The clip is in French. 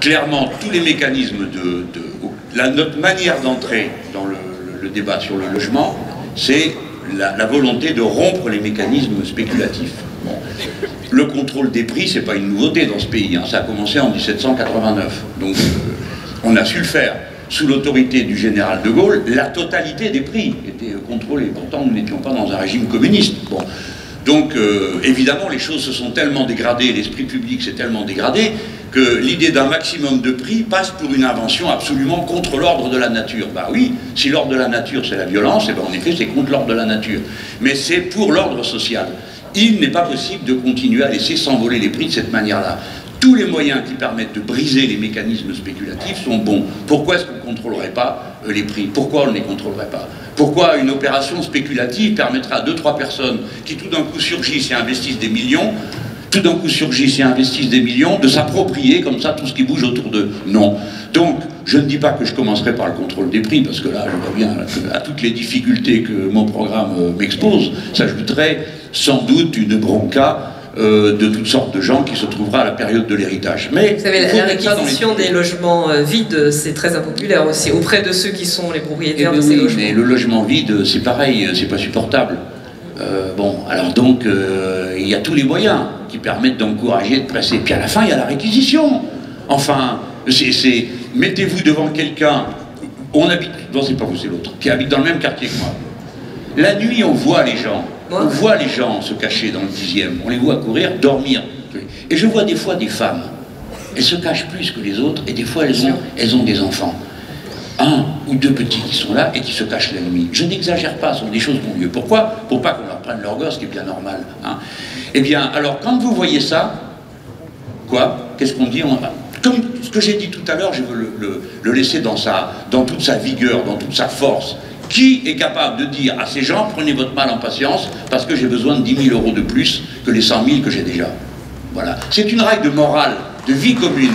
clairement, tous les mécanismes notre manière d'entrer dans le débat sur le logement, c'est la volonté de rompre les mécanismes spéculatifs. Bon. Le contrôle des prix, c'est pas une nouveauté dans ce pays, hein. Ça a commencé en 1789. Donc, on a su le faire. Sous l'autorité du général de Gaulle, la totalité des prix était contrôlée. Pourtant, nous n'étions pas dans un régime communiste. Bon. Donc, évidemment, les choses se sont tellement dégradées, l'esprit public s'est tellement dégradé, que l'idée d'un maximum de prix passe pour une invention absolument contre l'ordre de la nature. Bah oui, si l'ordre de la nature c'est la violence, et ben en effet c'est contre l'ordre de la nature. Mais c'est pour l'ordre social. Il n'est pas possible de continuer à laisser s'envoler les prix de cette manière-là. Tous les moyens qui permettent de briser les mécanismes spéculatifs sont bons. Pourquoi est-ce qu'on ne contrôlerait pas les prix? Pourquoi on ne les contrôlerait pas? Pourquoi une opération spéculative permettra à 2-3 personnes qui tout d'un coup surgissent et investissent des millions, de s'approprier comme ça tout ce qui bouge autour d'eux? Non. Donc, je ne dis pas que je commencerai par le contrôle des prix, parce que là, je vois bien à toutes les difficultés que mon programme m'expose, s'ajouterait sans doute une bronca de toutes sortes de gens qui se trouvera à la période de l'héritage. Mais vous savez, la réquisition des logements vides, c'est très impopulaire aussi, auprès de ceux qui sont les propriétaires de ces logements. Mais le logement vide, c'est pareil, c'est pas supportable. Bon, alors donc, il y a tous les moyens qui permettent d'encourager, de presser. Puis à la fin, il y a la réquisition. Enfin, mettez-vous devant quelqu'un, on habite, non c'est pas vous, c'est l'autre, qui habite dans le même quartier que moi. La nuit, on voit les gens. On voit les gens se cacher dans le 10e, on les voit courir, dormir. Et je vois des fois des femmes, elles se cachent plus que les autres, et des fois elles ont des enfants. 1 ou 2 petits qui sont là et qui se cachent la nuit. Je n'exagère pas, ce sont des choses qui ont lieu. Pourquoi? Pour pas qu'on leur prenne leur gosse, ce qui est bien normal. Hein. Eh bien, alors, quand vous voyez ça, quoi? Qu'est-ce qu'on dit? Comme ce que j'ai dit tout à l'heure, je veux le laisser dans toute sa vigueur, dans toute sa force. Qui est capable de dire à ces gens, prenez votre mal en patience, parce que j'ai besoin de 10 000 € de plus que les 100 000 que j'ai déjà? Voilà. C'est une règle de morale, de vie commune.